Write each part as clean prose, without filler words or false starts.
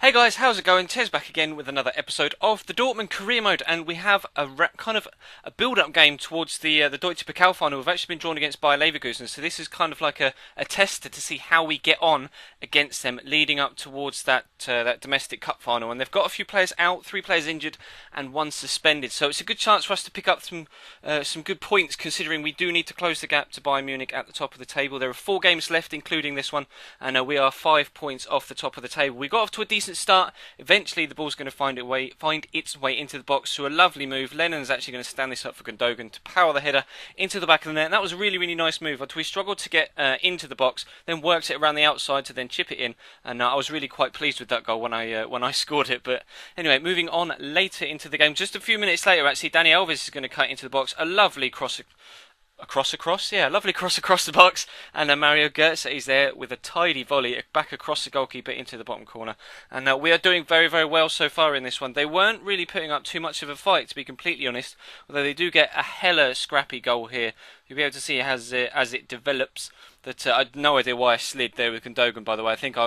Hey guys, how's it going? Tez back again with another episode of the Dortmund Career Mode, and we have a kind of a build-up game towards the Deutsche Pokal final. We've actually been drawn against Bayer Leverkusen, so this is kind of like a tester to see how we get on against them, leading up towards that domestic cup final. And they've got a few players out, 3 players injured, and 1 suspended. So it's a good chance for us to pick up some good points, considering we do need to close the gap to Bayern Munich at the top of the table. There are 4 games left, including this one, and we are 5 points off the top of the table. We got off to a decent start. Eventually, the ball's going to find its way into the box. So a lovely move. Lennon's actually going to stand this up for Gundogan to power the header into the back of the net. And that was a really, really nice move. We struggled to get into the box, then worked it around the outside to then chip it in. And I was really quite pleased with that goal when I scored it. But anyway, moving on later into the game, just a few minutes later, actually, Dani Alves is going to cut into the box. A lovely cross. Lovely cross across the box, and Mario Götze is there with a tidy volley back across the goalkeeper into the bottom corner. And we are doing very, very well so far in this one. They weren't really putting up too much of a fight, to be completely honest, although they do get a hella scrappy goal here. You'll be able to see as it develops that I had no idea why I slid there with Gundogan, by the way. I think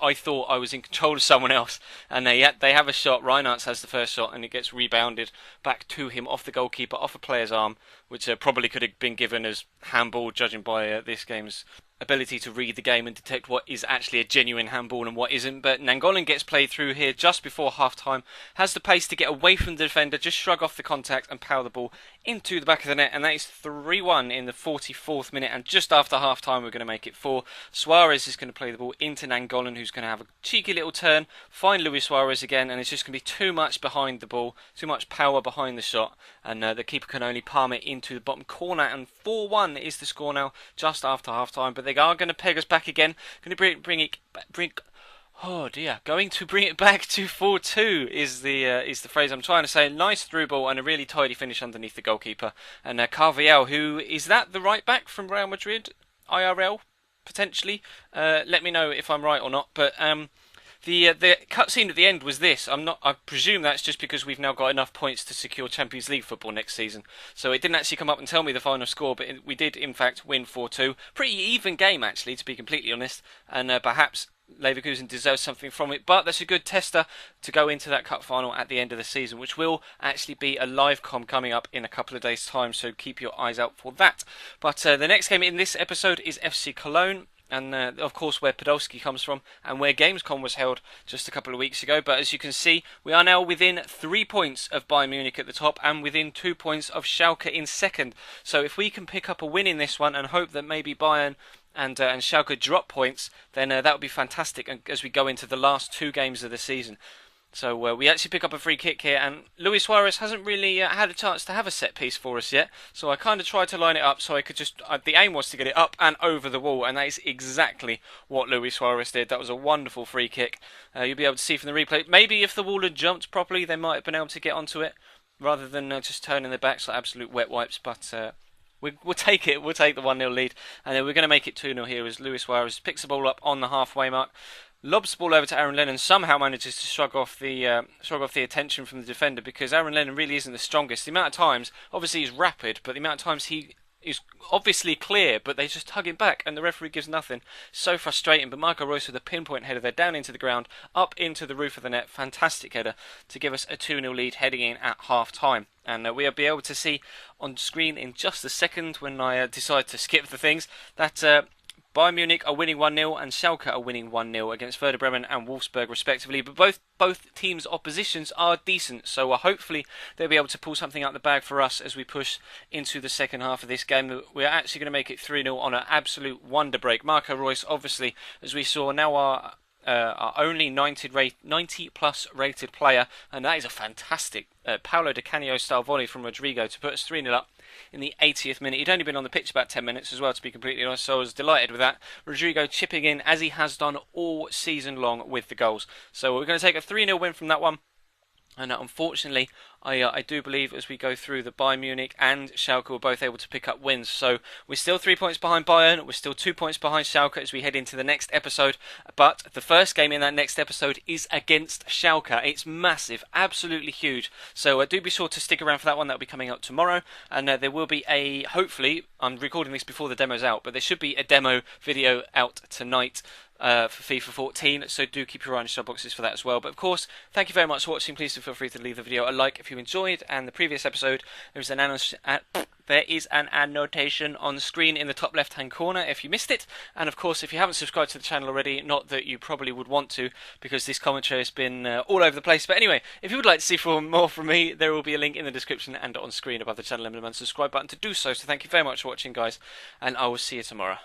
I thought I was in control of someone else, and they have a shot. Reinhardt has the first shot, and it gets rebounded back to him off the goalkeeper, off a player's arm, which probably could have been given as handball, judging by this game's ability to read the game and detect what is actually a genuine handball and what isn't. But Nainggolan gets played through here just before half-time, has the pace to get away from the defender, just shrug off the contact and power the ball into the back of the net, and that is 3-1 in the 44th minute. And just after half-time, we're going to make it 4. Suarez is going to play the ball into Nainggolan, who's going to have a cheeky little turn, find Luis Suarez again, and it's just going to be too much behind the ball, too much power behind the shot, and the keeper can only palm it into the bottom corner. And 4-1 is the score now, just after half-time. But they are going to peg us back again. Going to bring it back to 4-2 is the phrase I'm trying to say. Nice through ball and a really tidy finish underneath the goalkeeper. And Carvajal, who is that the right back from Real Madrid, IRL potentially. Let me know if I'm right or not. But the cutscene at the end was this. I presume that's just because we've now got enough points to secure Champions League football next season. So it didn't actually come up and tell me the final score, but we did in fact win 4-2. Pretty even game actually, to be completely honest. And perhaps Leverkusen deserves something from it, but that's a good tester to go into that cup final at the end of the season, which will actually be a live com coming up in a couple of days' time. So keep your eyes out for that. But the next game in this episode is FC Cologne. And of course where Podolski comes from and where Gamescom was held just a couple of weeks ago. But as you can see, we are now within 3 points of Bayern Munich at the top and within 2 points of Schalke in second. So if we can pick up a win in this one and hope that maybe Bayern and Schalke drop points, then that would be fantastic as we go into the last 2 games of the season. So we actually pick up a free kick here, and Luis Suarez hasn't really had a chance to have a set piece for us yet. So I kind of tried to line it up so I could just... the aim was to get it up and over the wall, and that is exactly what Luis Suarez did. That was a wonderful free kick. You'll be able to see from the replay. Maybe if the wall had jumped properly, they might have been able to get onto it, rather than just turning their backs like absolute wet wipes. But we'll take it. We'll take the 1-0 lead, and then we're going to make it 2-0 here as Luis Suarez picks the ball up on the halfway mark. Lobs the ball over to Aaron Lennon, somehow manages to shrug off the attention from the defender, because Aaron Lennon really isn't the strongest. The amount of times, obviously he's rapid, but the amount of times he is obviously clear, but they just tug him back and the referee gives nothing. So frustrating. But Marco Reus with a pinpoint header there, down into the ground, up into the roof of the net. Fantastic header to give us a 2-0 lead heading in at half time. And we'll be able to see on screen in just a second, when I decide to skip the things, that Bayern Munich are winning 1-0 and Schalke are winning 1-0 against Werder Bremen and Wolfsburg respectively. But both teams' oppositions are decent, so hopefully they'll be able to pull something out the bag for us as we push into the second half of this game. We're actually going to make it 3-0 on an absolute wonder break. Marco Reus, obviously, as we saw, now our only 90 plus rated player, and that is a fantastic Paulo Di Canio style volley from Rodrigo to put us 3-0 up in the 80th minute. He'd only been on the pitch about 10 minutes as well, to be completely honest, so I was delighted with that. Rodrigo chipping in as he has done all season long with the goals. So we're going to take a 3-0 win from that one. And unfortunately, I do believe as we go through that Bayern Munich and Schalke were both able to pick up wins. So we're still 3 points behind Bayern. We're still 2 points behind Schalke as we head into the next episode. But the first game in that next episode is against Schalke. It's massive, absolutely huge. So do be sure to stick around for that one. That'll be coming out tomorrow. And there will be hopefully, I'm recording this before the demo's out, but there should be a demo video out tonight. for FIFA 14, so do keep your eye on your sub boxes for that as well. But of course, thank you very much for watching. Please do feel free to leave the video a like if you enjoyed, and the previous episode, there is an annotation on the screen in the top left hand corner if you missed it. And of course, if you haven't subscribed to the channel already, not that you probably would want to, because this commentary has been all over the place. But anyway, if you would like to see more from me, there will be a link in the description and on screen above the channel emblem and subscribe button to do so. So thank you very much for watching, guys, and I will see you tomorrow.